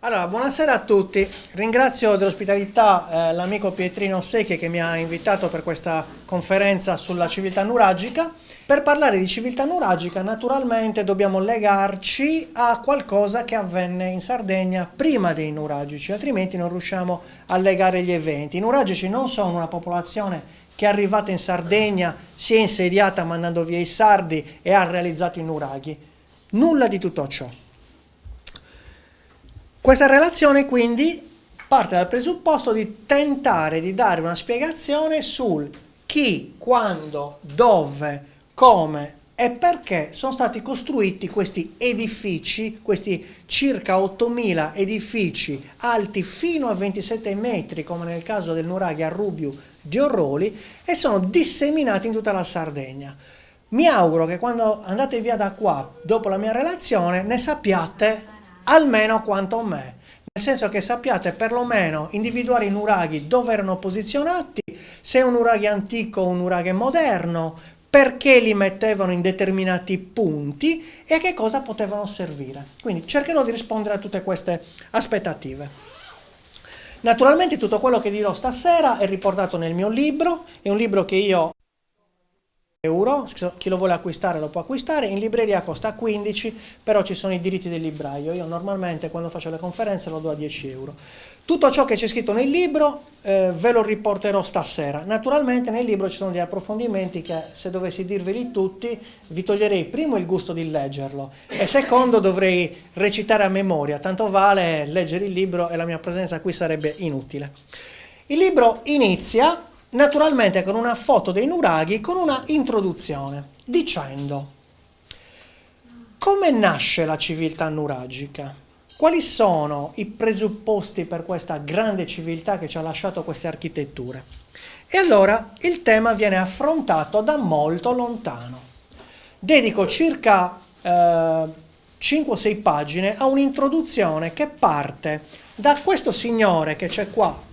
Allora, buonasera a tutti. Ringrazio dell'ospitalità l'amico Pietrino Secchi che mi ha invitato per questa conferenza sulla civiltà nuragica. Per parlare di civiltà nuragica, naturalmente dobbiamo legarci a qualcosa che avvenne in Sardegna prima dei nuragici, altrimenti non riusciamo a legare gli eventi. I nuragici non sono una popolazione che è arrivata in Sardegna, si è insediata mandando via i sardi e ha realizzato i nuraghi. Nulla di tutto ciò. Questa relazione quindi parte dal presupposto di tentare di dare una spiegazione sul chi, quando, dove, come e perché sono stati costruiti questi edifici, questi circa 8.000 edifici alti fino a 27 metri, come nel caso del nuraghi a Rubiu di Orroli, e sono disseminati in tutta la Sardegna. Mi auguro che quando andate via da qua, dopo la mia relazione, ne sappiate almeno quanto me, nel senso che sappiate perlomeno individuare i nuraghi dove erano posizionati, se è un nuraghi antico o un nuraghi moderno, perché li mettevano in determinati punti e a che cosa potevano servire. Quindi cercherò di rispondere a tutte queste aspettative. Naturalmente tutto quello che dirò stasera è riportato nel mio libro, è un libro che io euro, chi lo vuole acquistare lo può acquistare, in libreria costa 15, però ci sono i diritti del libraio, io normalmente quando faccio le conferenze lo do a 10 euro. Tutto ciò che c'è scritto nel libro ve lo riporterò stasera. Naturalmente nel libro ci sono degli approfondimenti che, se dovessi dirveli tutti, vi toglierei primo il gusto di leggerlo e secondo dovrei recitare a memoria, tanto vale leggere il libro e la mia presenza qui sarebbe inutile. Il libro inizia naturalmente con una foto dei nuraghi, con una introduzione, dicendo: come nasce la civiltà nuragica? Quali sono i presupposti per questa grande civiltà che ci ha lasciato queste architetture? E allora il tema viene affrontato da molto lontano. Dedico circa 5 o 6 pagine a un'introduzione che parte da questo signore che c'è qua,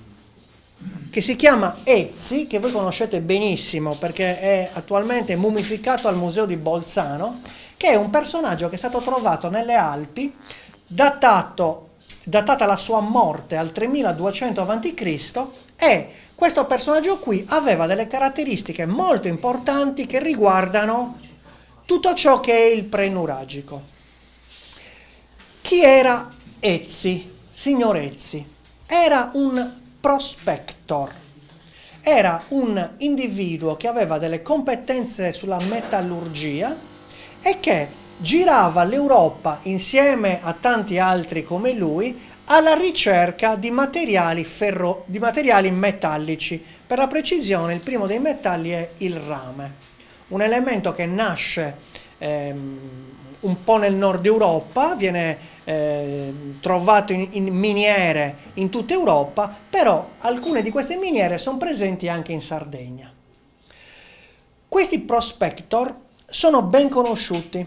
che si chiama Ezzi, che voi conoscete benissimo perché è attualmente mummificato al museo di Bolzano, che è un personaggio che è stato trovato nelle Alpi, datata la sua morte al 3200 a.C., e questo personaggio qui aveva delle caratteristiche molto importanti che riguardano tutto ciò che è il pre-nuragico. Chi era Ezzi? Signor Ezzi era un prospector, era un individuo che aveva delle competenze sulla metallurgia e che girava l'Europa insieme a tanti altri come lui alla ricerca di materiali metallici. Per la precisione, il primo dei metalli è il rame, un elemento che nasce un po' nel nord Europa, viene trovato in miniere in tutta Europa, però alcune di queste miniere sono presenti anche in Sardegna. Questi prospector sono ben conosciuti,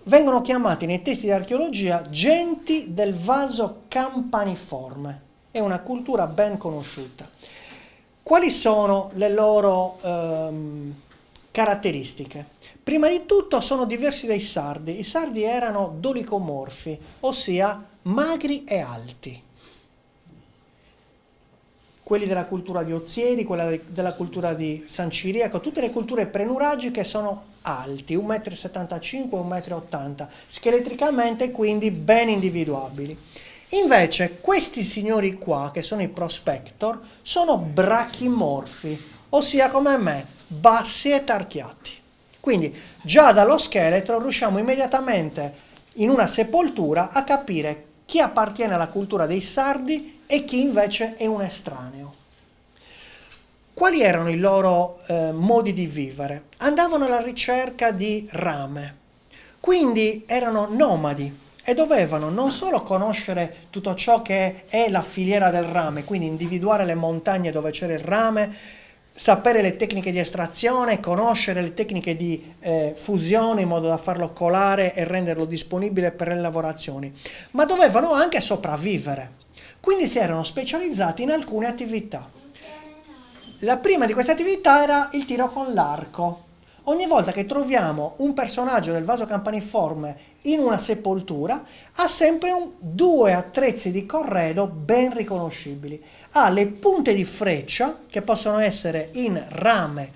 vengono chiamati nei testi di archeologia genti del vaso campaniforme, è una cultura ben conosciuta. Quali sono le loro caratteristiche? Prima di tutto sono diversi dai sardi. I sardi erano dolicomorfi, ossia magri e alti. Quelli della cultura di Ozieri, quella della cultura di San Ciriaco, tutte le culture prenuragiche sono alti, 1,75 m, 1,80 m, scheletricamente quindi ben individuabili. Invece questi signori qua, che sono i prospector, sono brachimorfi, ossia come me, bassi e tarchiati. Quindi già dallo scheletro riusciamo immediatamente in una sepoltura a capire chi appartiene alla cultura dei sardi e chi invece è un estraneo. Quali erano i loro modi di vivere? Andavano alla ricerca di rame, quindi erano nomadi e dovevano non solo conoscere tutto ciò che è la filiera del rame, quindi individuare le montagne dove c'era il rame, sapere le tecniche di estrazione, conoscere le tecniche di fusione in modo da farlo colare e renderlo disponibile per le lavorazioni, ma dovevano anche sopravvivere. Quindi si erano specializzati in alcune attività. La prima di queste attività era il tiro con l'arco, ogni volta che troviamo un personaggio del vaso campaniforme in una sepoltura, ha sempre due attrezzi di corredo ben riconoscibili. Ha le punte di freccia, che possono essere in rame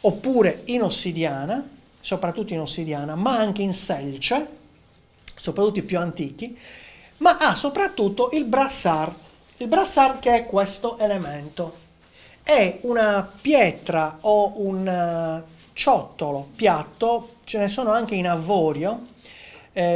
oppure in ossidiana, soprattutto in ossidiana, ma anche in selce, soprattutto i più antichi, ma ha soprattutto il brassard. Il brassard, che è questo elemento, è una pietra o un ciottolo piatto, ce ne sono anche in avorio,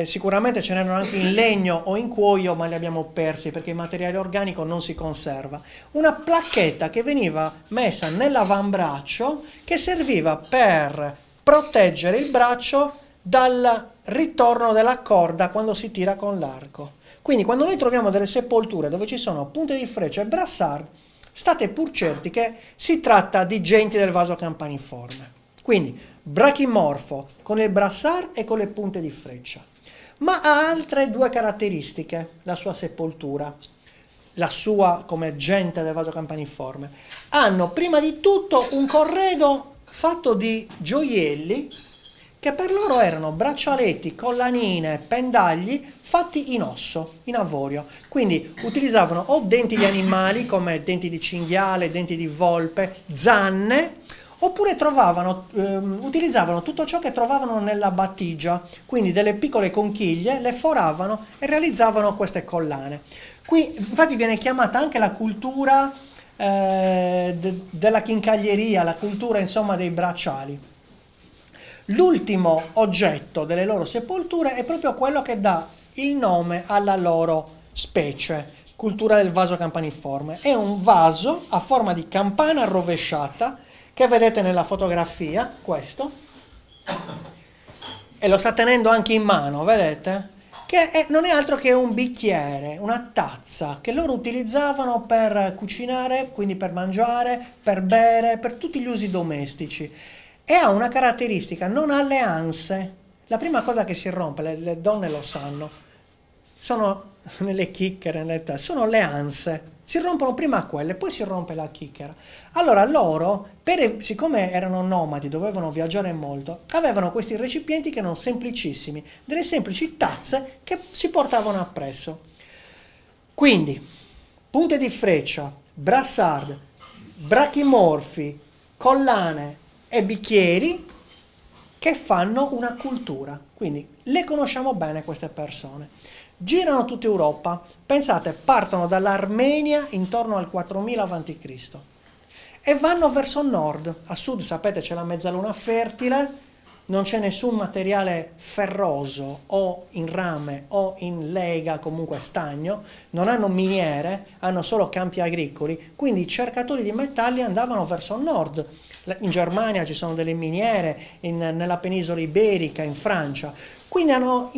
sicuramente ce n'erano anche in legno o in cuoio, ma li abbiamo persi perché il materiale organico non si conserva. Una placchetta che veniva messa nell'avambraccio, che serviva per proteggere il braccio dal ritorno della corda quando si tira con l'arco. Quindi quando noi troviamo delle sepolture dove ci sono punte di freccia e brassard, state pur certi che si tratta di genti del vaso campaniforme. Quindi brachimorfo con il brassard e con le punte di freccia. Ma ha altre due caratteristiche la sua sepoltura, la sua come gente del vaso campaniforme. Hanno prima di tutto un corredo fatto di gioielli che per loro erano braccialetti, collanine, pendagli fatti in osso, in avorio. Quindi utilizzavano o denti di animali come denti di cinghiale, denti di volpe, zanne, oppure utilizzavano tutto ciò che trovavano nella battigia, quindi delle piccole conchiglie, le foravano e realizzavano queste collane. Qui infatti viene chiamata anche la cultura della chincaglieria, la cultura insomma dei bracciali. L'ultimo oggetto delle loro sepolture è proprio quello che dà il nome alla loro specie, cultura del vaso campaniforme. È un vaso a forma di campana rovesciata, che vedete nella fotografia, questo, e lo sta tenendo anche in mano, vedete? Non è altro che un bicchiere, una tazza, che loro utilizzavano per cucinare, quindi per mangiare, per bere, per tutti gli usi domestici. E ha una caratteristica, non ha le anse. La prima cosa che si rompe, le donne lo sanno, sono nelle chicchere, sono le anse. Si rompono prima quelle, poi si rompe la chicchera. Allora loro, siccome erano nomadi, dovevano viaggiare molto, avevano questi recipienti che erano semplicissimi, delle semplici tazze che si portavano appresso. Quindi, punte di freccia, brassard, brachimorfi, collane e bicchieri che fanno una cultura. Quindi le conosciamo bene queste persone. Girano tutta Europa, pensate, partono dall'Armenia intorno al 4000 a.C. e vanno verso nord. A sud, sapete, c'è la mezzaluna fertile, non c'è nessun materiale ferroso o in rame o in lega, comunque stagno, non hanno miniere, hanno solo campi agricoli, quindi i cercatori di metalli andavano verso nord. In Germania ci sono delle miniere, nella penisola iberica, in Francia. Quindi hanno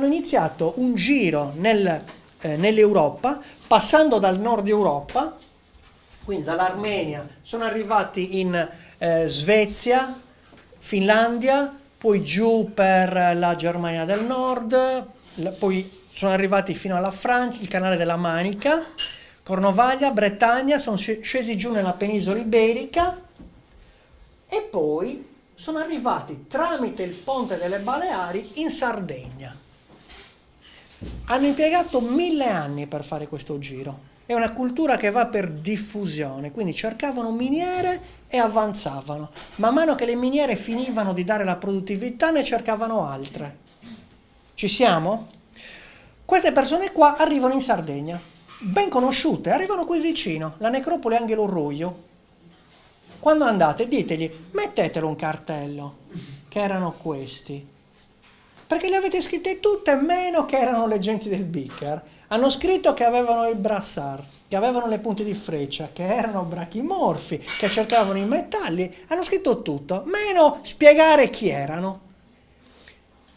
iniziato un giro nell'Europa, passando dal nord Europa, quindi dall'Armenia, sono arrivati in Svezia, Finlandia, poi giù per la Germania del Nord, poi sono arrivati fino alla Francia, il canale della Manica, Cornovaglia, Bretagna, sono scesi giù nella penisola iberica e poi sono arrivati tramite il ponte delle Baleari in Sardegna. Hanno impiegato 1000 anni per fare questo giro. È una cultura che va per diffusione, quindi cercavano miniere e avanzavano. Man mano che le miniere finivano di dare la produttività, ne cercavano altre. Ci siamo? Queste persone qua arrivano in Sardegna, ben conosciute, arrivano qui vicino, la necropoli Angelo Ruio. Quando andate, ditegli, mettetelo un cartello, che erano questi. Perché le avete scritte tutte, meno che erano le genti del Bicker. Hanno scritto che avevano il brassard, che avevano le punte di freccia, che erano brachimorfi, che cercavano i metalli. Hanno scritto tutto, meno spiegare chi erano.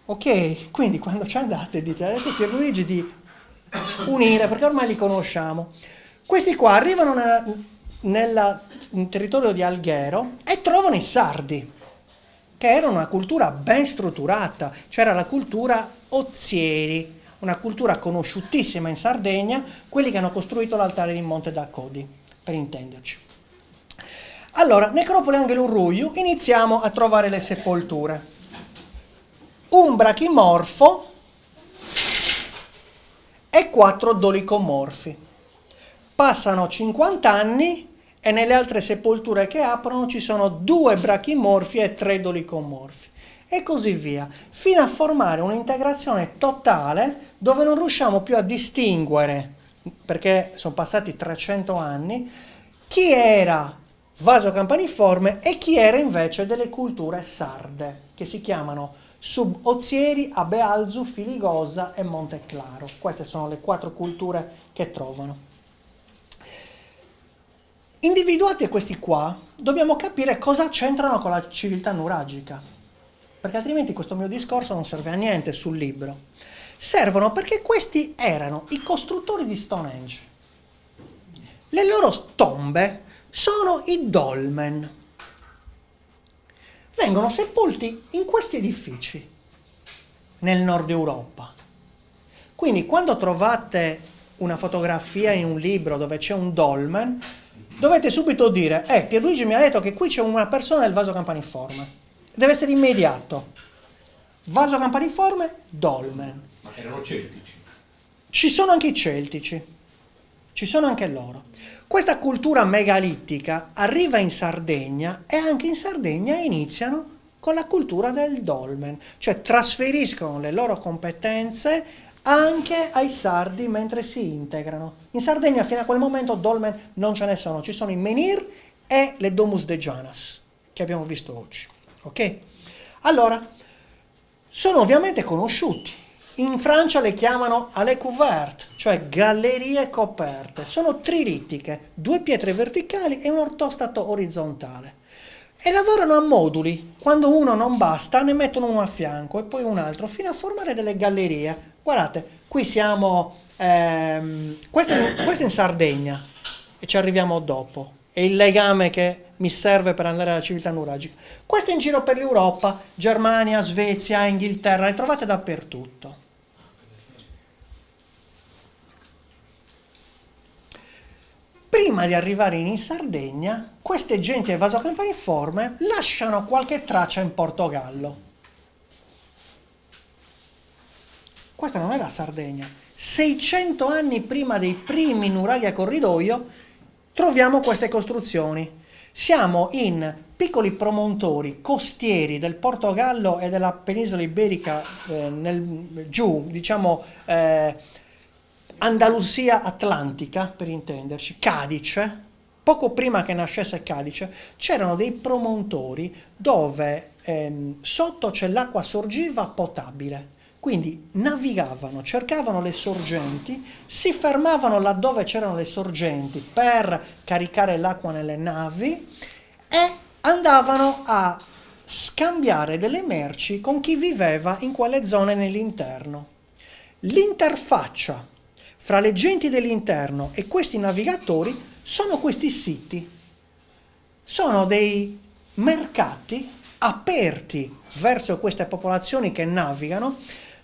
Ok? Quindi quando ci andate, dite, detto Pierluigi di unire, perché ormai li conosciamo. Questi qua arrivano nel territorio di Alghero e trovano i sardi, che era una cultura ben strutturata, c'era la cultura ozieri, una cultura conosciutissima in Sardegna, quelli che hanno costruito l'altare di Monte d'Accodi, per intenderci. Allora, necropoli Angelurruiu, iniziamo a trovare le sepolture. Un brachimorfo e 4 dolicomorfi. Passano 50 anni e nelle altre sepolture che aprono ci sono 2 brachimorfi e 3 dolicomorfi. E così via, fino a formare un'integrazione totale dove non riusciamo più a distinguere, perché sono passati 300 anni, chi era vaso campaniforme e chi era invece delle culture sarde, che si chiamano Subozieri, Abealzu, Filigosa e Monteclaro. Queste sono le 4 culture che trovano. Individuati questi qua, dobbiamo capire cosa c'entrano con la civiltà nuragica, perché altrimenti questo mio discorso non serve a niente sul libro. Servono perché questi erano i costruttori di Stonehenge. Le loro tombe sono i dolmen. Vengono sepolti in questi edifici nel nord Europa. Quindi quando trovate una fotografia in un libro dove c'è un dolmen, dovete subito dire Pierluigi mi ha detto che qui c'è una persona del vaso campaniforme. Deve essere immediato. Vaso campaniforme, dolmen. Ma erano celtici? Ci sono anche i celtici. Ci sono anche loro. Questa cultura megalittica arriva in Sardegna e anche in Sardegna iniziano con la cultura del dolmen, cioè trasferiscono le loro competenze anche ai sardi mentre si integrano. In Sardegna fino a quel momento dolmen non ce ne sono, ci sono i menhir e le domus de Janas che abbiamo visto oggi. Ok? Allora, sono ovviamente conosciuti. In Francia le chiamano allées couvertes, cioè gallerie coperte. Sono trilittiche, 2 pietre verticali e un ortostato orizzontale. E lavorano a moduli. Quando uno non basta, ne mettono uno a fianco e poi un altro, fino a formare delle gallerie. Guardate, qui siamo... questo è in Sardegna e ci arriviamo dopo. È il legame che mi serve per andare alla civiltà nuragica. Questo è in giro per l'Europa, Germania, Svezia, Inghilterra, le trovate dappertutto. Prima di arrivare in Sardegna, queste genti del vaso campaniforme lasciano qualche traccia in Portogallo. Questa non è la Sardegna. 600 anni prima dei primi nuraghi a corridoio troviamo queste costruzioni. Siamo in piccoli promontori costieri del Portogallo e della penisola iberica giù, diciamo Andalusia atlantica, per intenderci, Cadice. Poco prima che nascesse Cadice c'erano dei promontori dove sotto c'è l'acqua sorgiva potabile. Quindi navigavano, cercavano le sorgenti, si fermavano laddove c'erano le sorgenti per caricare l'acqua nelle navi e andavano a scambiare delle merci con chi viveva in quelle zone nell'interno. L'interfaccia fra le genti dell'interno e questi navigatori sono questi siti. Sono dei mercati aperti verso queste popolazioni che navigano,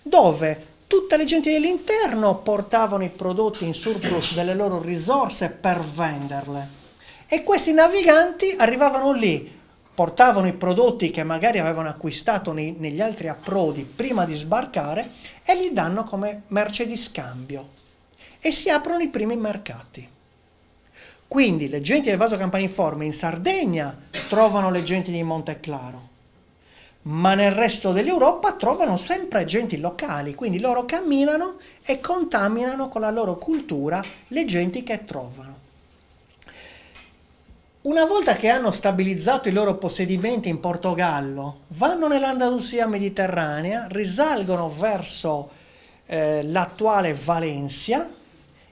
dove tutte le genti dell'interno portavano i prodotti in surplus delle loro risorse per venderle e questi naviganti arrivavano lì, portavano i prodotti che magari avevano acquistato negli altri approdi prima di sbarcare e li danno come merce di scambio e si aprono i primi mercati. Quindi le genti del vaso campaniforme in Sardegna trovano le genti di Monteclaro, ma nel resto dell'Europa trovano sempre genti locali, quindi loro camminano e contaminano con la loro cultura le genti che trovano. Una volta che hanno stabilizzato i loro possedimenti in Portogallo, vanno nell'Andalusia mediterranea, risalgono verso l'attuale Valencia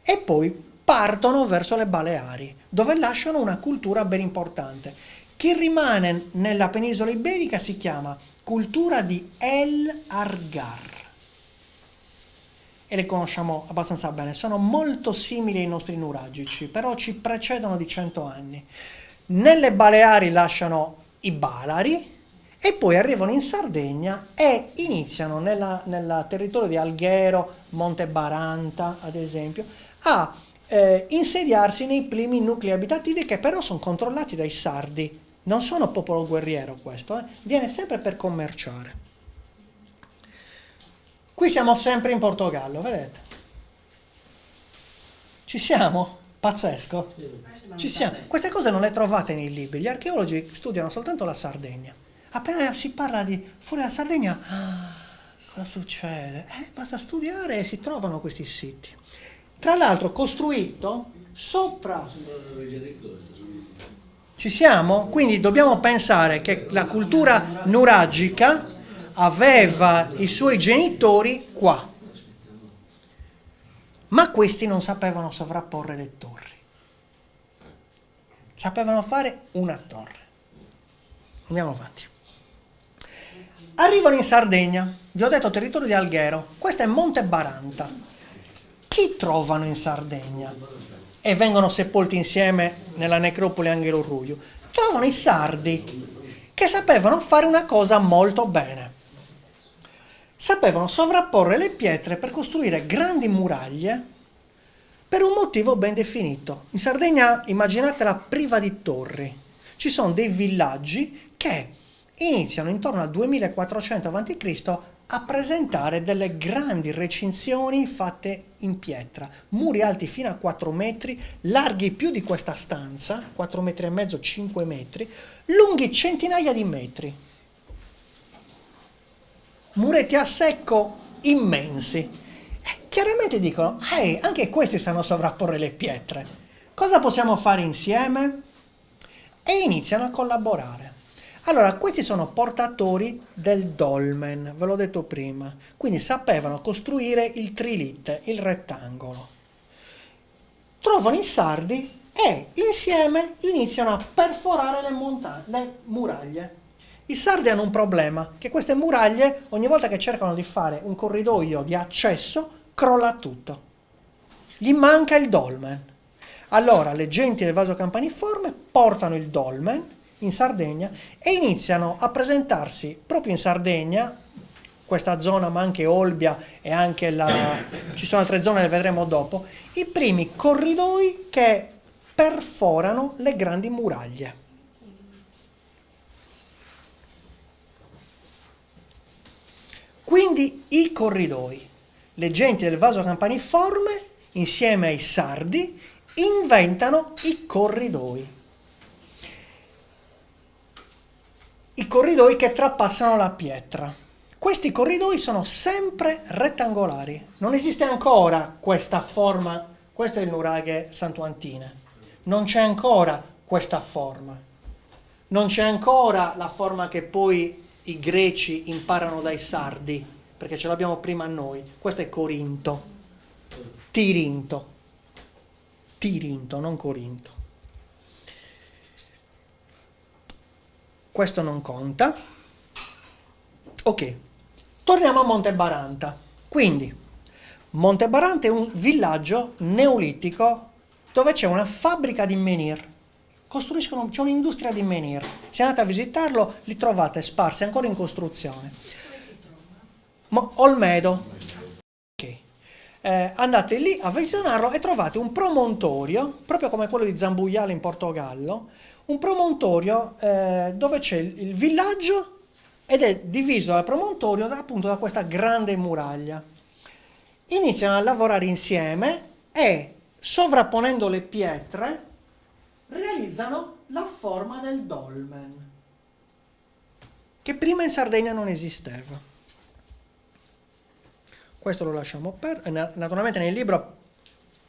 e poi partono verso le Baleari, dove lasciano una cultura ben importante. Chi rimane nella penisola iberica si chiama cultura di El Argar e le conosciamo abbastanza bene, sono molto simili ai nostri nuragici, però ci precedono di 100 anni. Nelle Baleari lasciano i Balari e poi arrivano in Sardegna e iniziano nel territorio di Alghero, Monte Baranta ad esempio, a insediarsi nei primi nuclei abitativi che però sono controllati dai sardi. Non sono popolo guerriero questo, viene sempre per commerciare. Qui siamo sempre in Portogallo, vedete? Ci siamo? Pazzesco. Ci siamo. Queste cose non le trovate nei libri, gli archeologi studiano soltanto la Sardegna. Appena si parla di fuori dalla Sardegna, cosa succede? Basta studiare e si trovano questi siti. Tra l'altro costruito sopra. Ci siamo? Quindi dobbiamo pensare che la cultura nuragica aveva i suoi genitori qua. Ma questi non sapevano sovrapporre le torri. Sapevano fare una torre. Andiamo avanti. Arrivano in Sardegna. Vi ho detto territorio di Alghero. Questo è Monte Baranta. Chi trovano in Sardegna? E vengono sepolti insieme nella necropoli Angelo Ruiu. Trovano i sardi, che sapevano fare una cosa molto bene. Sapevano sovrapporre le pietre per costruire grandi muraglie per un motivo ben definito. In Sardegna immaginatela priva di torri. Ci sono dei villaggi che iniziano intorno al 2400 a.C. a presentare delle grandi recinzioni fatte in pietra, muri alti fino a 4 metri, larghi più di questa stanza, 4 metri e mezzo, 5 metri, lunghi centinaia di metri. Muretti a secco immensi. Chiaramente dicono, anche questi sanno sovrapporre le pietre. Cosa possiamo fare insieme? E iniziano a collaborare. Allora, questi sono portatori del dolmen, ve l'ho detto prima. Quindi sapevano costruire il trilite, il rettangolo. Trovano i sardi e insieme iniziano a perforare le muraglie. I sardi hanno un problema, che queste muraglie, ogni volta che cercano di fare un corridoio di accesso, crolla tutto. Gli manca il dolmen. Allora le genti del vaso campaniforme portano il dolmen in Sardegna e iniziano a presentarsi proprio in Sardegna, questa zona, ma anche Olbia e anche ci sono altre zone, le vedremo dopo, i primi corridoi che perforano le grandi muraglie. Quindi i corridoi, le genti del vaso campaniforme, insieme ai sardi, inventano i corridoi. I corridoi che trapassano la pietra. Questi corridoi sono sempre rettangolari. Non esiste ancora questa forma, questo è il nuraghe santuantine. Non c'è ancora questa forma. Non c'è ancora la forma che poi i greci imparano dai sardi, perché ce l'abbiamo prima noi. Questo è Corinto. Tirinto, non Corinto. Questo non conta. Ok, torniamo a Monte Baranta. Quindi, Monte Baranta è un villaggio neolitico dove c'è una fabbrica di menhir. C'è un'industria di menhir. Se andate a visitarlo, li trovate sparsi, ancora in costruzione. Olmedo. Okay. Andate lì a visionarlo e trovate un promontorio, proprio come quello di Zambuiale in Portogallo, un promontorio dove c'è il villaggio ed è diviso dal promontorio appunto da questa grande muraglia. Iniziano a lavorare insieme e, sovrapponendo le pietre, realizzano la forma del dolmen, che prima in Sardegna non esisteva. Questo lo lasciamo perdere. Naturalmente nel libro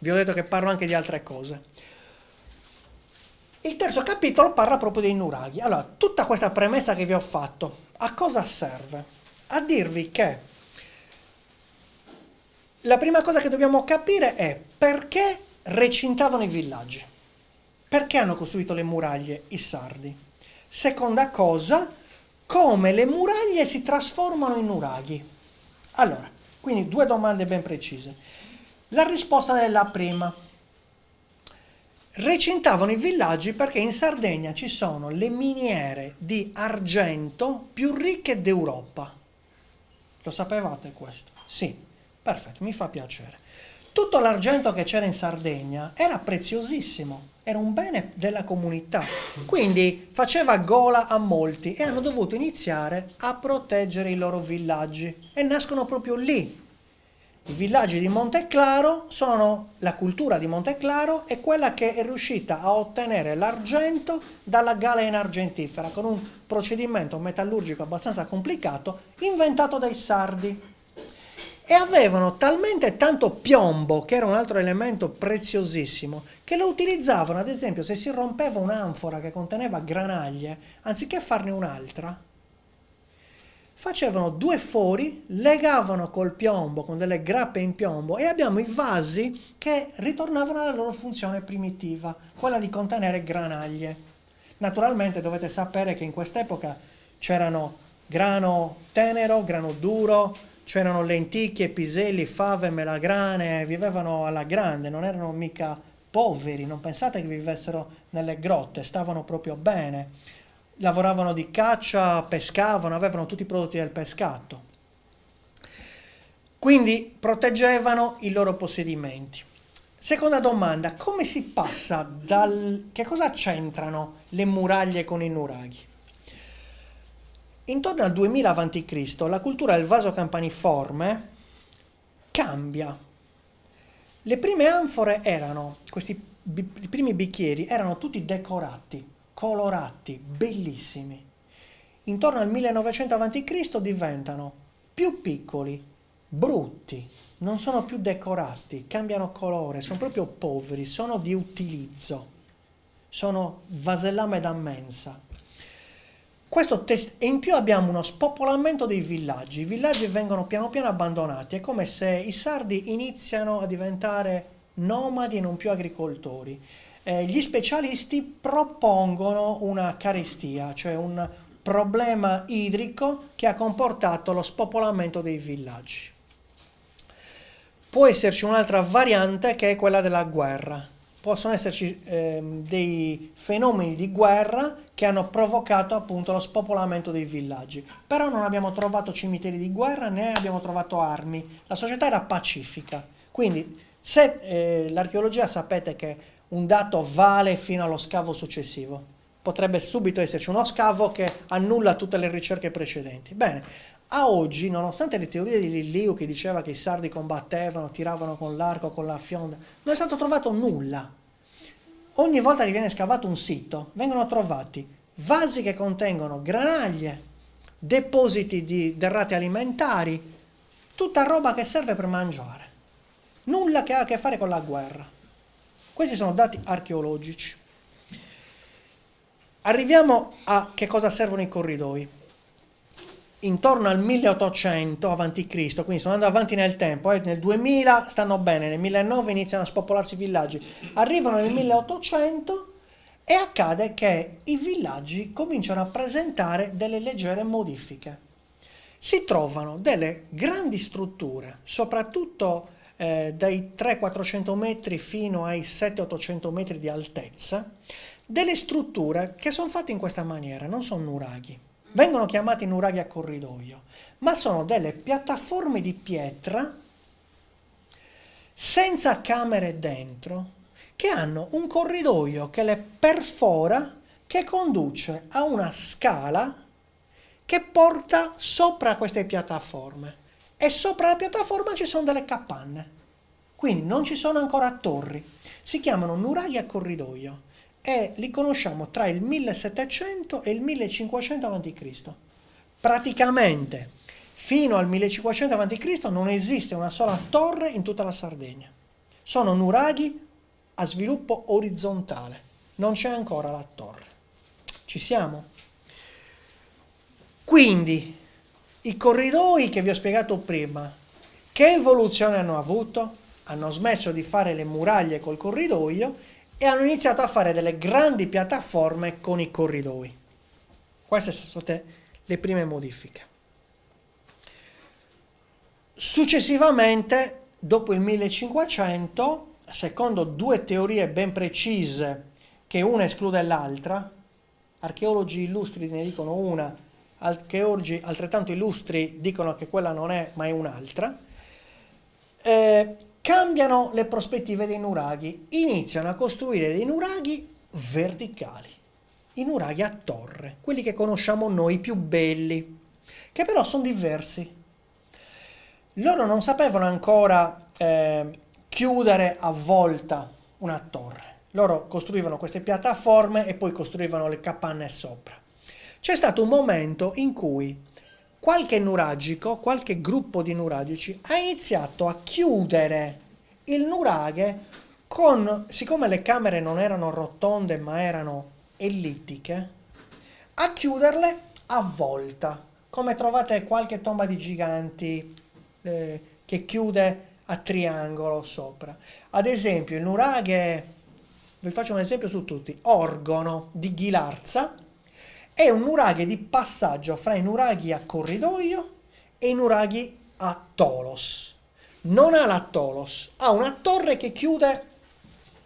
vi ho detto che parlo anche di altre cose. Il terzo capitolo parla proprio dei nuraghi. Allora, tutta questa premessa che vi ho fatto, a cosa serve? A dirvi che la prima cosa che dobbiamo capire è perché recintavano i villaggi. Perché hanno costruito le muraglie i sardi? Seconda cosa, come le muraglie si trasformano in nuraghi. Allora, quindi 2 domande ben precise. La risposta è la prima. Recintavano i villaggi perché in Sardegna ci sono le miniere di argento più ricche d'Europa. Lo sapevate questo? Sì, perfetto, mi fa piacere. Tutto l'argento che c'era in Sardegna era preziosissimo, era un bene della comunità, quindi faceva gola a molti e hanno dovuto iniziare a proteggere i loro villaggi e nascono proprio lì. I villaggi di Monteclaro sono, la cultura di Monteclaro è quella che è riuscita a ottenere l'argento dalla galena argentifera con un procedimento metallurgico abbastanza complicato inventato dai sardi. E avevano talmente tanto piombo, che era un altro elemento preziosissimo, che lo utilizzavano, ad esempio, se si rompeva un'anfora che conteneva granaglie, anziché farne un'altra, facevano due fori, legavano col piombo, con delle grappe in piombo, e abbiamo i vasi che ritornavano alla loro funzione primitiva, quella di contenere granaglie. Naturalmente dovete sapere che in quest'epoca c'erano grano tenero, grano duro, c'erano lenticchie, piselli, fave, melagrane, vivevano alla grande, non erano mica poveri, non pensate che vivessero nelle grotte, stavano proprio bene. Lavoravano di caccia, pescavano, avevano tutti i prodotti del pescato. Quindi proteggevano i loro possedimenti. Seconda domanda, come si passa che cosa c'entrano le muraglie con i nuraghi? Intorno al 2000 a.C. la cultura del vaso campaniforme cambia. Le prime anfore erano, i primi bicchieri erano tutti decorati, colorati, bellissimi. Intorno al 1900 a.C. diventano più piccoli, brutti, non sono più decorati, cambiano colore, sono proprio poveri, sono di utilizzo, sono vasellame da mensa. E in più abbiamo uno spopolamento dei villaggi, i villaggi vengono piano piano abbandonati, è come se i sardi iniziano a diventare nomadi e non più agricoltori. Gli specialisti propongono una carestia, cioè un problema idrico che ha comportato lo spopolamento dei villaggi. Può esserci un'altra variante che è quella della guerra. Possono esserci dei fenomeni di guerra che hanno provocato appunto lo spopolamento dei villaggi. Però non abbiamo trovato cimiteri di guerra né abbiamo trovato armi. La società era pacifica. Quindi se l'archeologia sapete che un dato vale fino allo scavo successivo, potrebbe subito esserci uno scavo che annulla tutte le ricerche precedenti. Bene, a oggi, nonostante le teorie di Lilliu che diceva che i sardi combattevano, tiravano con l'arco, con la fionda, non è stato trovato nulla. Ogni volta che viene scavato un sito, vengono trovati vasi che contengono granaglie, depositi di derrate alimentari, tutta roba che serve per mangiare. Nulla che ha a che fare con la guerra. Questi sono dati archeologici. Arriviamo a che cosa servono i corridoi. Intorno al 1800 a.C., quindi sono andando avanti nel tempo, nel 2000 stanno bene, nel 1009 iniziano a spopolarsi i villaggi, arrivano nel 1800 e accade che i villaggi cominciano a presentare delle leggere modifiche. Si trovano delle grandi strutture, soprattutto dai 300-400 metri fino ai 700-800 metri di altezza, delle strutture che sono fatte in questa maniera, non sono nuraghi. Vengono chiamati nuraghi a corridoio, ma sono delle piattaforme di pietra senza camere dentro, che hanno un corridoio che le perfora, che conduce a una scala che porta sopra queste piattaforme. E sopra la piattaforma ci sono delle capanne. Quindi non ci sono ancora torri. Si chiamano nuraghi a corridoio. E li conosciamo tra il 1700 e il 1500 a.C. Praticamente fino al 1500 a.C. non esiste una sola torre in tutta la Sardegna. Sono nuraghi a sviluppo orizzontale, non c'è ancora la torre. Ci siamo? Quindi i corridoi che vi ho spiegato prima, che evoluzione hanno avuto? Hanno smesso di fare le muraglie col corridoio e hanno iniziato a fare delle grandi piattaforme con i corridoi. Queste sono state le prime modifiche. Successivamente, dopo il 1500, secondo due teorie ben precise, che una esclude l'altra, archeologi illustri ne dicono una, archeologi altrettanto illustri dicono che quella non è, ma è un'altra, cambiano le prospettive dei nuraghi, iniziano a costruire dei nuraghi verticali, i nuraghi a torre, quelli che conosciamo noi, i più belli, che però sono diversi. Loro non sapevano ancora chiudere a volta una torre. Loro costruivano queste piattaforme e poi costruivano le capanne sopra. C'è stato un momento in cui qualche nuragico, qualche gruppo di nuragici ha iniziato a chiudere il nuraghe siccome le camere non erano rotonde ma erano ellittiche, a chiuderle a volta, come trovate qualche tomba di giganti che chiude a triangolo sopra. Ad esempio il nuraghe, vi faccio un esempio su tutti, Orgono di Ghilarza, è un nuraghe di passaggio fra i nuraghi a corridoio e i nuraghi a tolos. Non ha la tolos, ha una torre che chiude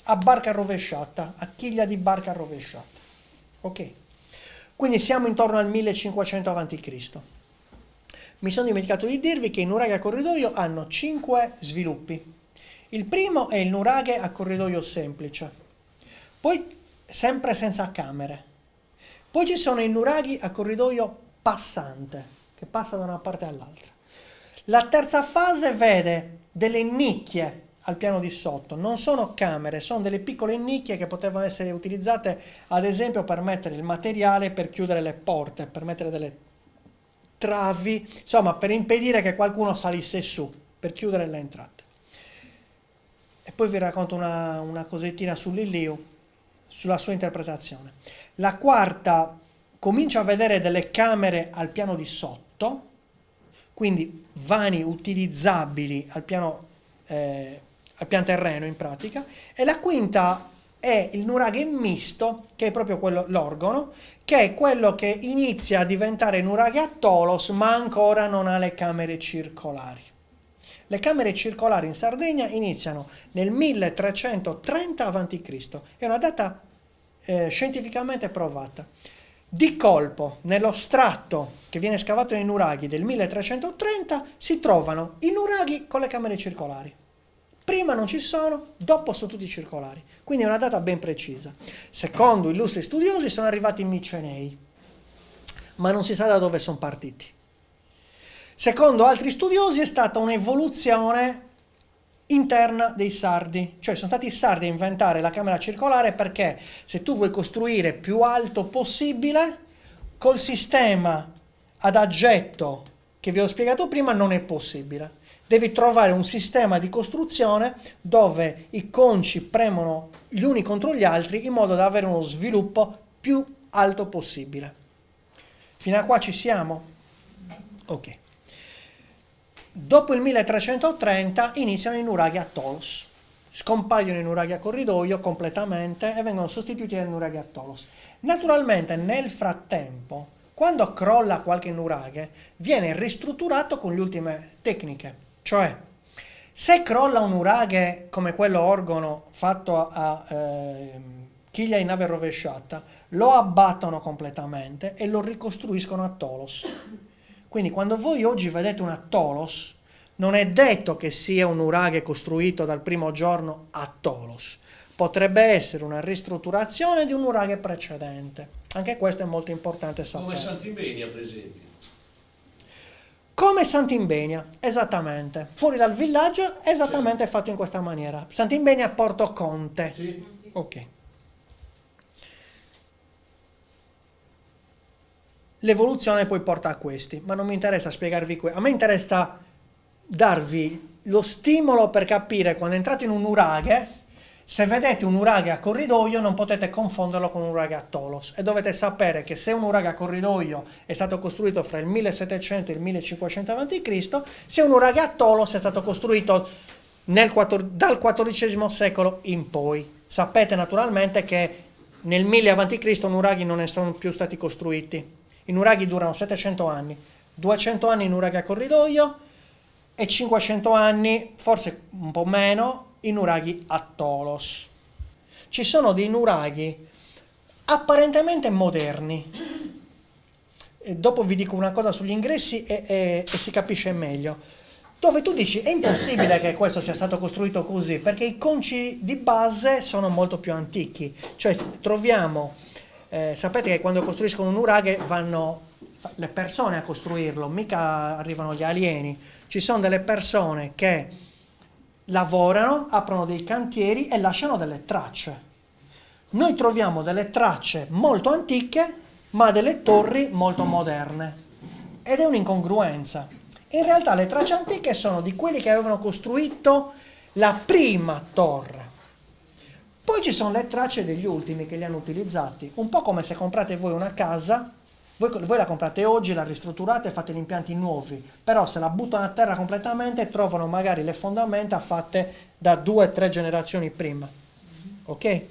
a barca rovesciata, a chiglia di barca rovesciata. Ok? Quindi siamo intorno al 1500 a.C. Mi sono dimenticato di dirvi che i nuraghi a corridoio hanno 5 sviluppi. Il primo è il nuraghe a corridoio semplice, poi sempre senza camere. Poi ci sono i nuraghi a corridoio passante, che passa da una parte all'altra. La terza fase vede delle nicchie al piano di sotto, non sono camere, sono delle piccole nicchie che potevano essere utilizzate ad esempio per mettere il materiale, per chiudere le porte, per mettere delle travi, insomma per impedire che qualcuno salisse su, per chiudere le entrate. E poi vi racconto una cosettina su Liliu, sulla sua interpretazione. La quarta comincia a vedere delle camere al piano di sotto, quindi vani utilizzabili al piano terreno in pratica, e la quinta è il nuraghe misto, che è proprio quello, l'orgono, che è quello che inizia a diventare nuraghe a tolos, ma ancora non ha le camere circolari. Le camere circolari in Sardegna iniziano nel 1330 a.C., è una data scientificamente provata. Di colpo, nello strato che viene scavato nei nuraghi del 1330, si trovano i nuraghi con le camere circolari. Prima non ci sono, dopo sono tutti circolari. Quindi è una data ben precisa. Secondo illustri studiosi sono arrivati i Micenei, ma non si sa da dove sono partiti. Secondo altri studiosi è stata un'evoluzione interna dei sardi, cioè sono stati i sardi a inventare la camera circolare perché se tu vuoi costruire più alto possibile, col sistema ad aggetto che vi ho spiegato prima non è possibile. Devi trovare un sistema di costruzione dove i conci premono gli uni contro gli altri in modo da avere uno sviluppo più alto possibile. Fino a qua ci siamo? Ok. Dopo il 1330 iniziano i nuraghi a tolos. Scompaiono i nuraghi a corridoio completamente e vengono sostituiti dai nuraghi a tolos. Naturalmente nel frattempo, quando crolla qualche nuraghe, viene ristrutturato con le ultime tecniche. Cioè, se crolla un nuraghe come quello orgono fatto a chiglia in nave rovesciata, lo abbattono completamente e lo ricostruiscono a tolos. Quindi quando voi oggi vedete una tolos, non è detto che sia un nuraghe costruito dal primo giorno a tolos. Potrebbe essere una ristrutturazione di un nuraghe precedente. Anche questo è molto importante sapere. Come Sant'Imbenia, per esempio. Come Sant'Imbenia, esattamente. Fuori dal villaggio, esattamente fatto in questa maniera. Sant'Imbenia a Porto Conte. Sì. Ok. L'evoluzione poi porta a questi, ma non mi interessa spiegarvi questo. A me interessa darvi lo stimolo per capire quando entrate in un nuraghe, se vedete un nuraghe a corridoio non potete confonderlo con un nuraghe a tolos e dovete sapere che se un nuraghe a corridoio è stato costruito fra il 1700 e il 1500 a.C., se un nuraghe a tolos è stato costruito dal XIV secolo in poi. Sapete naturalmente che nel 1000 a.C. nuraghi non ne sono più stati costruiti. I nuraghi durano 700 anni, 200 anni i nuraghi a corridoio e 500 anni, forse un po' meno, i nuraghi a tolos. Ci sono dei nuraghi apparentemente moderni. E dopo vi dico una cosa sugli ingressi e si capisce meglio. dove tu dici è impossibile che questo sia stato costruito così, perché i conci di base sono molto più antichi. Cioè troviamo, sapete che quando costruiscono un nuraghe vanno le persone a costruirlo, mica arrivano gli alieni. Ci sono delle persone che lavorano, aprono dei cantieri e lasciano delle tracce. Noi troviamo delle tracce molto antiche, ma delle torri molto moderne. Ed è un'incongruenza. In realtà le tracce antiche sono di quelli che avevano costruito la prima torre. Poi ci sono le tracce degli ultimi che li hanno utilizzati. Un po' come se comprate voi una casa, voi la comprate oggi, la ristrutturate e fate gli impianti nuovi, però se la buttano a terra completamente trovano magari le fondamenta fatte da 2 o 3 generazioni prima. Ok?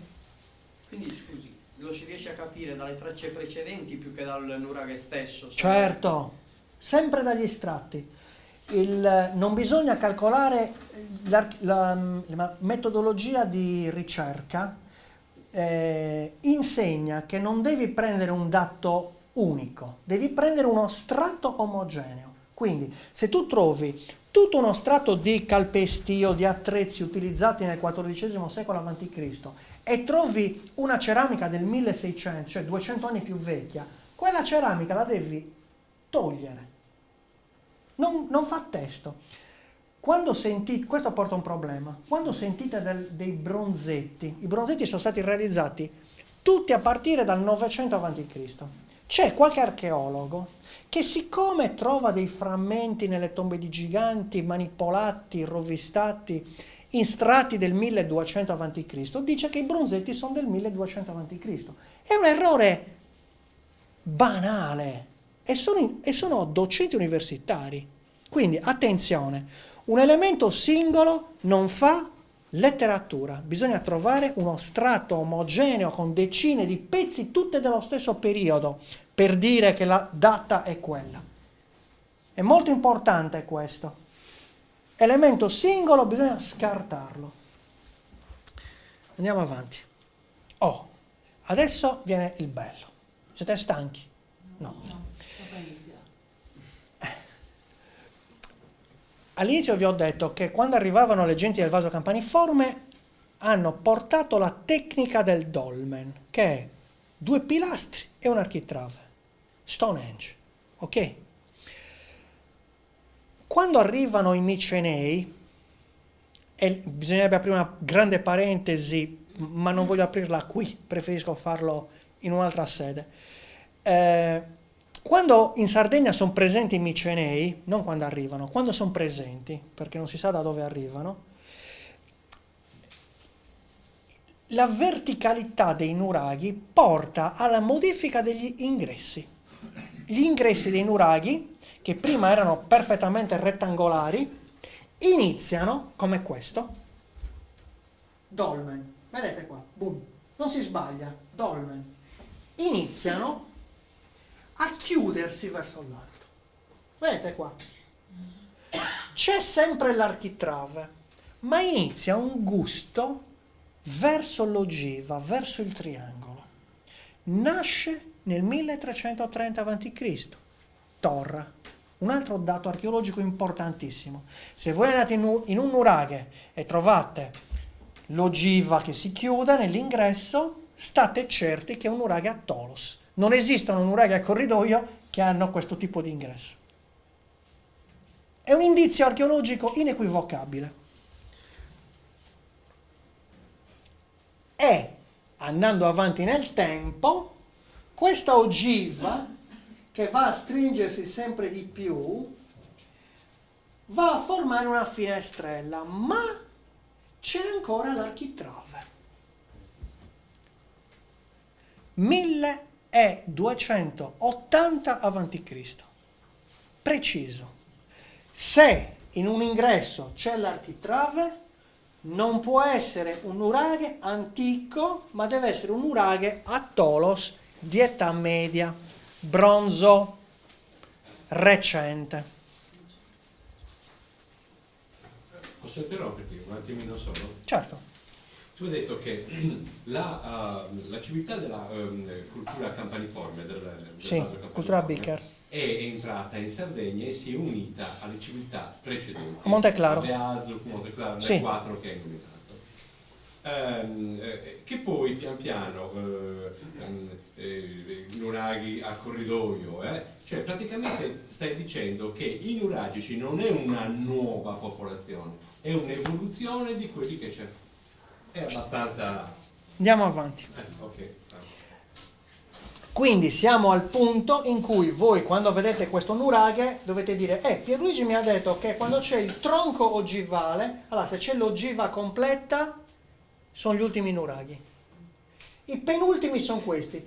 Quindi scusi, lo si riesce a capire dalle tracce precedenti più che dal nuraghe stesso? Certo, sempre dagli estratti. Non bisogna calcolare la metodologia di ricerca, insegna che non devi prendere un dato unico, devi prendere uno strato omogeneo. Quindi se tu trovi tutto uno strato di calpesti o di attrezzi utilizzati nel XIV secolo a.C. e trovi una ceramica del 1600, cioè 200 anni più vecchia, quella ceramica la devi togliere. Non fa testo. Quando sentite, questo porta un problema, quando sentite dei bronzetti, i bronzetti sono stati realizzati tutti a partire dal 900 a.C. C'è qualche archeologo che, siccome trova dei frammenti nelle tombe di giganti manipolati, rovistati in strati del 1200 a.C., dice che i bronzetti sono del 1200 a.C. È un errore banale e sono docenti universitari. Quindi attenzione, un elemento singolo non fa letteratura, bisogna trovare uno strato omogeneo con decine di pezzi tutte dello stesso periodo per dire che la data è quella. È molto importante questo. Elemento singolo bisogna scartarlo. Andiamo avanti. Oh, adesso viene il bello. Siete stanchi? No. All'inizio vi ho detto che quando arrivavano le genti del vaso campaniforme hanno portato la tecnica del dolmen, che è 2 pilastri e un architrave. Stonehenge, ok? Quando arrivano i Micenei, e bisognerebbe aprire una grande parentesi, ma non voglio aprirla qui, preferisco farlo in un'altra sede. Quando in Sardegna sono presenti i Micenei, non quando arrivano, quando sono presenti, perché non si sa da dove arrivano, la verticalità dei nuraghi porta alla modifica degli ingressi. Gli ingressi dei nuraghi, che prima erano perfettamente rettangolari, iniziano come questo. Dolmen, vedete qua, boom, non si sbaglia, dolmen. Iniziano a chiudersi verso l'alto. Vedete qua? C'è sempre l'architrave, ma inizia un gusto verso l'ogiva, verso il triangolo. Nasce nel 1330 a.C. Torra, un altro dato archeologico importantissimo. Se voi andate in un nuraghe e trovate l'ogiva che si chiude nell'ingresso, state certi che è un nuraghe a Tolos. Non esistono nuraghe a corridoio che hanno questo tipo di ingresso. È un indizio archeologico inequivocabile. E, andando avanti nel tempo, questa ogiva, che va a stringersi sempre di più, va a formare una finestrella, ma c'è ancora l'architrave. 1280 a.C. Preciso. Se in un ingresso c'è l'architrave, non può essere un nuraghe antico, ma deve essere un nuraghe a Tolos di età media, bronzo, recente. Posso interromperti un attimino solo? Certo. Tu hai detto che la civiltà della cultura campaniforme, del Sì, vaso campaniforme, cultura Beaker. è entrata in Sardegna e si è unita alle civiltà precedenti. A Monteclaro. Ave Azzurro, Monteclaro, Sì. nel 4 che è nominato. Che poi pian piano nuraghi a corridoio, cioè praticamente stai dicendo che i nuragici non è una nuova popolazione, è un'evoluzione di quelli che c'è. È abbastanza... Andiamo avanti. Ok. Quindi siamo al punto in cui voi, quando vedete questo nuraghe, dovete dire Pierluigi mi ha detto che quando c'è il tronco ogivale, allora se c'è l'ogiva completa, sono gli ultimi nuraghi. I penultimi sono questi.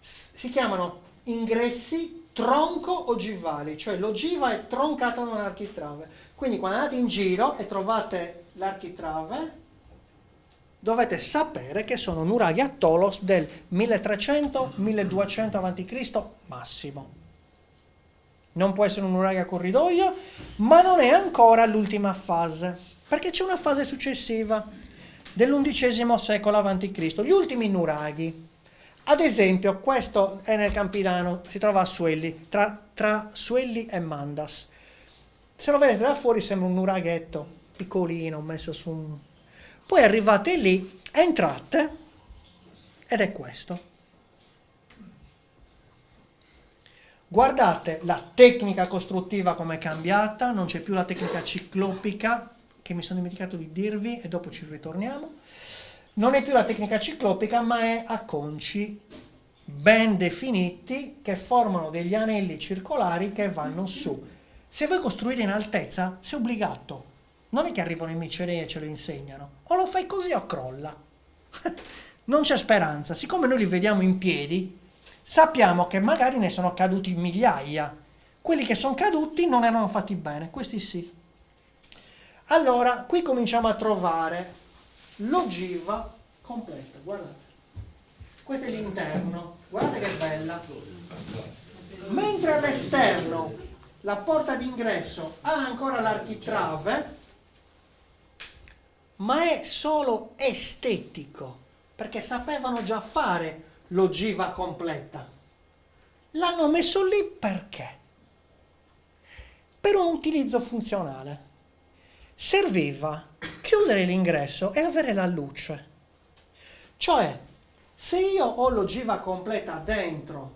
Si chiamano ingressi tronco ogivali, cioè l'ogiva è troncata da un architrave. Quindi quando andate in giro e trovate l'architrave, dovete sapere che sono nuraghi a Tolos del 1300-1200 a.C. massimo. Non può essere un nuraghi a corridoio, ma non è ancora l'ultima fase, perché c'è una fase successiva dell'undicesimo secolo a.C. Gli ultimi nuraghi. Ad esempio, questo è nel Campidano, si trova a Suelli, tra Suelli e Mandas. Se lo vedete da fuori sembra un nuraghetto piccolino messo su un... Poi arrivate lì, entrate, ed è questo. Guardate la tecnica costruttiva come è cambiata, non c'è più la tecnica ciclopica, che mi sono dimenticato di dirvi, e dopo ci ritorniamo. Non è più la tecnica ciclopica, ma è a conci ben definiti che formano degli anelli circolari che vanno su. Se voi costruite in altezza, sei obbligato. Non è che arrivano i micelei e ce lo insegnano. O lo fai così o crolla. Non c'è speranza. Siccome noi li vediamo in piedi, sappiamo che magari ne sono caduti migliaia. Quelli che sono caduti non erano fatti bene, questi sì. Allora, qui cominciamo a trovare l'ogiva completa. Guardate. Questo è l'interno. Guardate che bella. Mentre all'esterno la porta d'ingresso ha ancora l'architrave, ma è solo estetico, perché sapevano già fare l'ogiva completa. L'hanno messo lì perché? Per un utilizzo funzionale. Serviva chiudere l'ingresso e avere la luce. Cioè, se io ho l'ogiva completa dentro,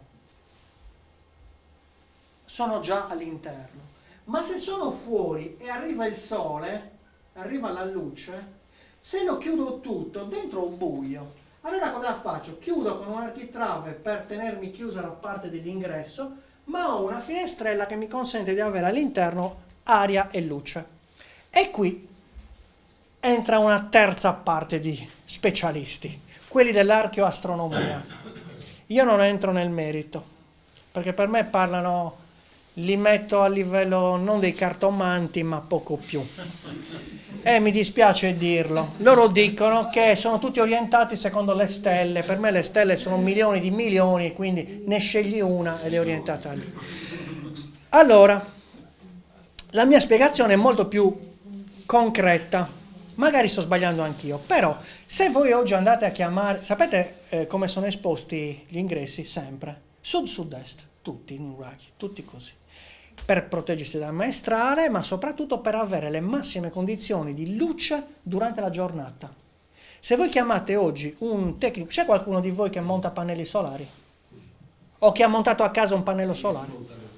sono già all'interno. Ma se sono fuori e arriva il sole, arriva la luce, se lo chiudo tutto, dentro ho buio. Allora cosa faccio? Chiudo con un architrave per tenermi chiusa la parte dell'ingresso, ma ho una finestrella che mi consente di avere all'interno aria e luce. E qui entra una terza parte di specialisti, quelli dell'archeoastronomia. Io non entro nel merito, perché per me parlano, li metto a livello non dei cartomanti, ma poco più. E mi dispiace dirlo. Loro dicono che sono tutti orientati secondo le stelle. Per me le stelle sono milioni di milioni, quindi ne scegli una ed è orientata lì. Allora, la mia spiegazione è molto più concreta. Magari sto sbagliando anch'io, però se voi oggi andate a chiamare, sapete come sono esposti gli ingressi? Sempre sud-sud-est, tutti i nuraghi, tutti così, per proteggersi dal maestrale, ma soprattutto per avere le massime condizioni di luce durante la giornata. Se voi chiamate oggi un tecnico, c'è qualcuno di voi che monta pannelli solari? O che ha montato a casa un pannello solare?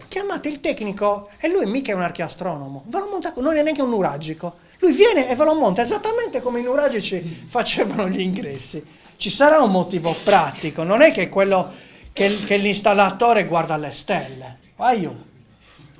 Chiamate il tecnico e lui mica è un archeastronomo, ve lo monta, non è neanche un nuragico. Lui viene e ve lo monta esattamente come i nuragici facevano gli ingressi. Ci sarà un motivo pratico, non è che quello che l'installatore guarda le stelle.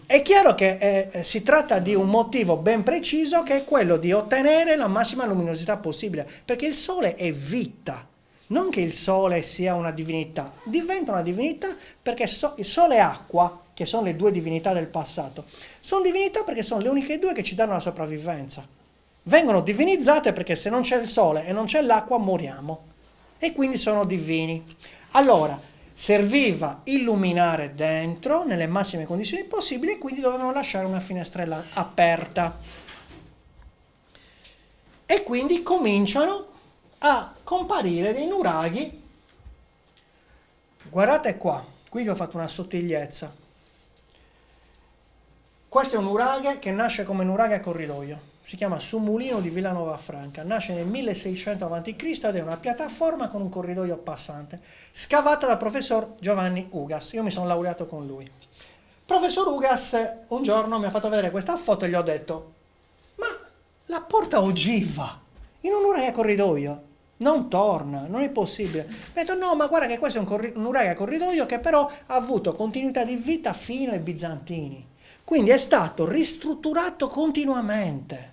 È chiaro che si tratta di un motivo ben preciso, che è quello di ottenere la massima luminosità possibile, perché il sole è vita. Non che il sole sia una divinità, diventa una divinità perché il sole e acqua, che sono le due divinità del passato, sono divinità perché sono le uniche due che ci danno la sopravvivenza. Vengono divinizzate perché se non c'è il sole e non c'è l'acqua moriamo, e quindi sono divini. Allora, serviva illuminare dentro nelle massime condizioni possibili e quindi dovevano lasciare una finestrella aperta. E quindi cominciano a comparire dei nuraghi. Guardate qua, Qui vi ho fatto una sottigliezza. Questo è un nuraghe che nasce come nuraghe a corridoio. Si chiama Sumulino di Villanova Franca. Nasce nel 1600 a.C. ed è una piattaforma con un corridoio passante, scavata dal professor Giovanni Ugas. Io mi sono laureato con lui. Professor Ugas un giorno mi ha fatto vedere questa foto e gli ho detto: ma la porta ogiva in un nuraghe a corridoio non torna, non è possibile. Mi ha detto: no, ma guarda che questo è un nuraghe a corridoio che però ha avuto continuità di vita fino ai bizantini. Quindi è stato ristrutturato continuamente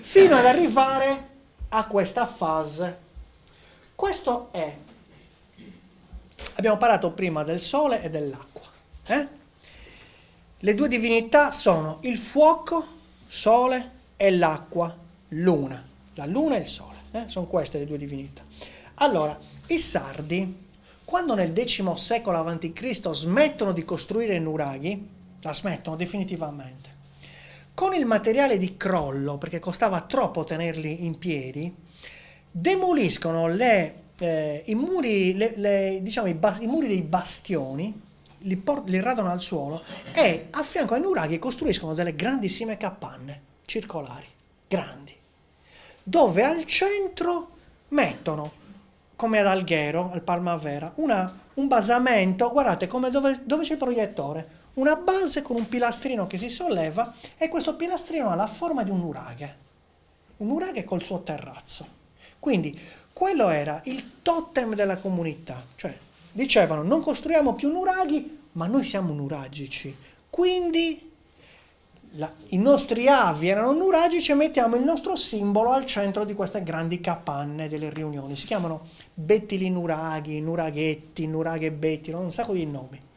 fino ad arrivare a questa fase. Questo è, abbiamo parlato prima del sole e dell'acqua. Le due divinità sono il fuoco, sole, e l'acqua, luna. La luna e il sole, sono queste le due divinità. Allora, i sardi, quando nel X secolo a.C. smettono di costruire nuraghi, la smettono definitivamente. Con il materiale di crollo, perché costava troppo tenerli in piedi, demoliscono i muri dei bastioni, li radono al suolo e a fianco ai nuraghi costruiscono delle grandissime capanne circolari, grandi, dove al centro mettono, come ad Alghero, al Palmavera, un basamento, guardate, come dove c'è il proiettore, una base con un pilastrino che si solleva e questo pilastrino ha la forma di un nuraghe col suo terrazzo. Quindi quello era il totem della comunità, cioè dicevano: non costruiamo più nuraghi, ma noi siamo nuragici, quindi i nostri avi erano nuragici e mettiamo il nostro simbolo al centro di queste grandi capanne delle riunioni. Si chiamano bettili nuraghi, nuraghetti, nuraghe bettili, un sacco di nomi.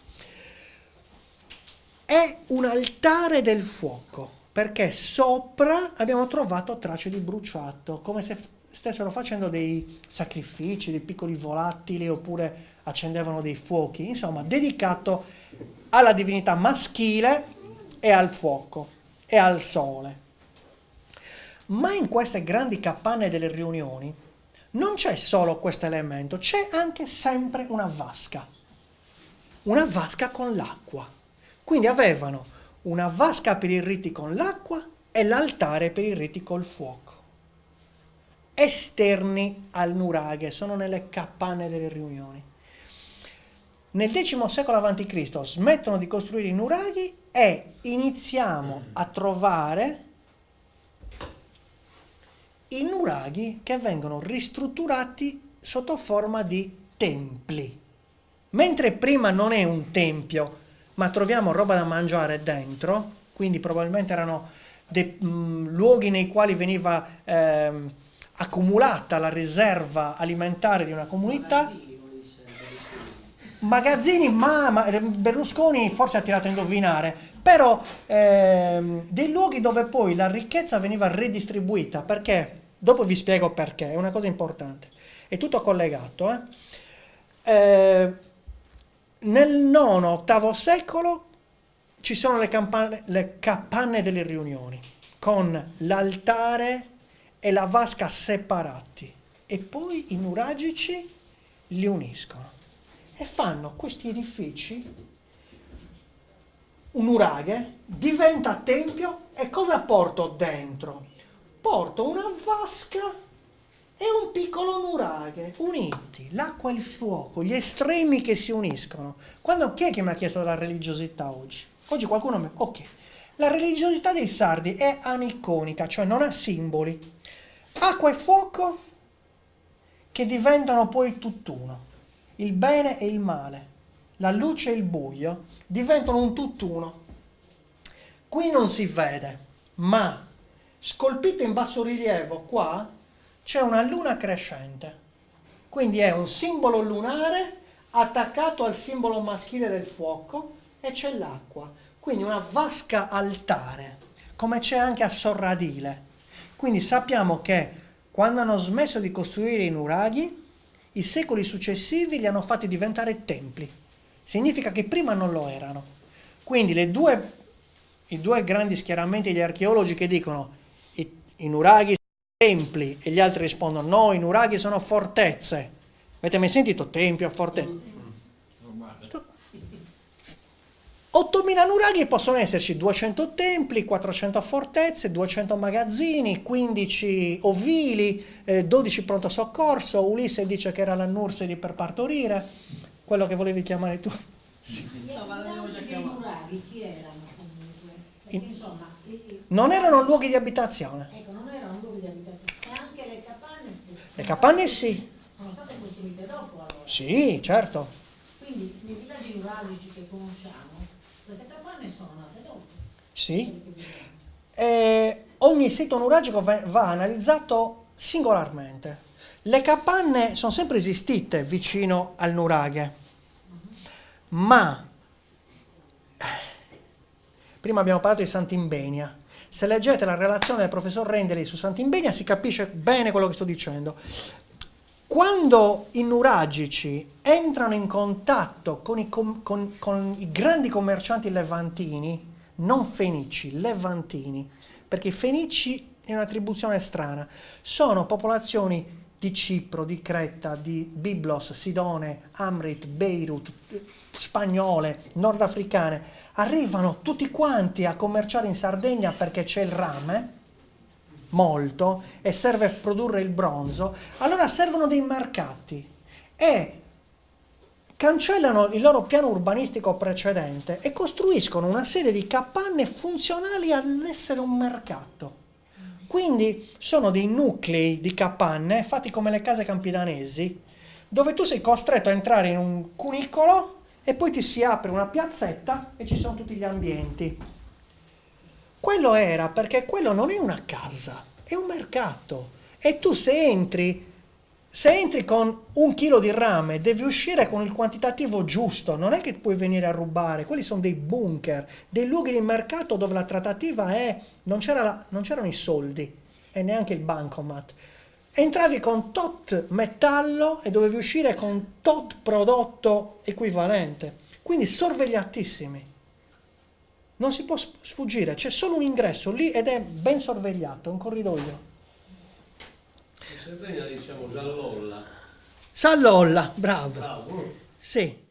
È un altare del fuoco, perché sopra abbiamo trovato tracce di bruciato, come se stessero facendo dei sacrifici, dei piccoli volatili, oppure accendevano dei fuochi, insomma, dedicato alla divinità maschile e al fuoco e al sole. Ma in queste grandi capanne delle riunioni non c'è solo questo elemento, c'è anche sempre una vasca con l'acqua. Quindi avevano una vasca per i riti con l'acqua e l'altare per i riti col fuoco. Esterni al nuraghe, sono nelle capanne delle riunioni. Nel X secolo a.C. smettono di costruire i nuraghi e iniziamo a trovare i nuraghi che vengono ristrutturati sotto forma di templi. Mentre prima non è un tempio, ma troviamo roba da mangiare dentro, quindi probabilmente erano luoghi nei quali veniva accumulata la riserva alimentare di una comunità. Magazzini, ma Berlusconi forse ha tirato a indovinare, però dei luoghi dove poi la ricchezza veniva redistribuita, perché, dopo vi spiego perché, è una cosa importante, è tutto collegato. Nel IX-VIII secolo ci sono le capanne delle riunioni, con l'altare e la vasca separati, e poi i nuragici li uniscono e fanno questi edifici. Un nuraghe diventa tempio e cosa porto dentro? Porto una vasca e un piccolo nuraghe uniti, l'acqua e il fuoco, gli estremi che si uniscono. Chi è che mi ha chiesto della religiosità oggi? Oggi qualcuno mi... Ok, la religiosità dei sardi è aniconica, cioè non ha simboli. Acqua e fuoco che diventano poi tutt'uno. Il bene e il male, la luce e il buio diventano un tutt'uno. Qui non si vede, ma scolpito in bassorilievo qua c'è una luna crescente, quindi è un simbolo lunare attaccato al simbolo maschile del fuoco e c'è l'acqua, quindi una vasca altare, come c'è anche a Sorradile. Quindi sappiamo che quando hanno smesso di costruire i nuraghi, i secoli successivi li hanno fatti diventare templi. Significa che prima non lo erano. Quindi i due grandi schieramenti degli archeologi che dicono i nuraghi templi e gli altri rispondono no, i nuraghi sono fortezze. Avete mai sentito tempio, fortezza? 8.000 nuraghi possono esserci 200 templi, 400 fortezze, 200 magazzini, 15 ovili, 12 pronto soccorso. Ulisse dice che era la Nursidi per partorire, quello che volevi chiamare tu. Gli abitanti dei nuraghi chi erano comunque? Perché insomma, Non erano luoghi di abitazione. ecco, non erano luoghi di abitazione. E anche le capanne Le capanne sì. sono state costruite dopo allora. Sì, certo. Quindi nei villaggi nuragici che conosciamo, queste capanne sono nate dopo. Sì. Ogni sito nuragico va analizzato singolarmente. Le capanne sono sempre esistite vicino al nuraghe, ma prima abbiamo parlato di Sant'Imbenia. Se leggete la relazione del professor Rendeli su Sant'Imbenia si capisce bene quello che sto dicendo. Quando i nuragici entrano in contatto con i grandi commercianti levantini, non fenici, levantini, perché i fenici è un'attribuzione strana, sono popolazioni di Cipro, di Creta, di Byblos, Sidone, Amrit, Beirut, spagnole, nordafricane, arrivano tutti quanti a commerciare in Sardegna perché c'è il rame, molto, e serve produrre il bronzo. Allora servono dei mercati e cancellano il loro piano urbanistico precedente e costruiscono una serie di capanne funzionali all'essere un mercato. Quindi sono dei nuclei di capanne fatti come le case campidanesi, dove tu sei costretto a entrare in un cunicolo e poi ti si apre una piazzetta e ci sono tutti gli ambienti. Quello era perché quello non è una casa, è un mercato. E tu se entri con 1 chilo di rame devi uscire con il quantitativo giusto, non è che puoi venire a rubare, quelli sono dei bunker, dei luoghi di mercato dove la trattativa non c'erano i soldi e neanche il bancomat. Entravi con tot metallo e dovevi uscire con tot prodotto equivalente, quindi sorvegliatissimi. Non si può sfuggire, c'è solo un ingresso lì ed è ben sorvegliato, un corridoio. In Sardegna diciamo Sallolla. Sallolla, bravo. Bravo. Sì.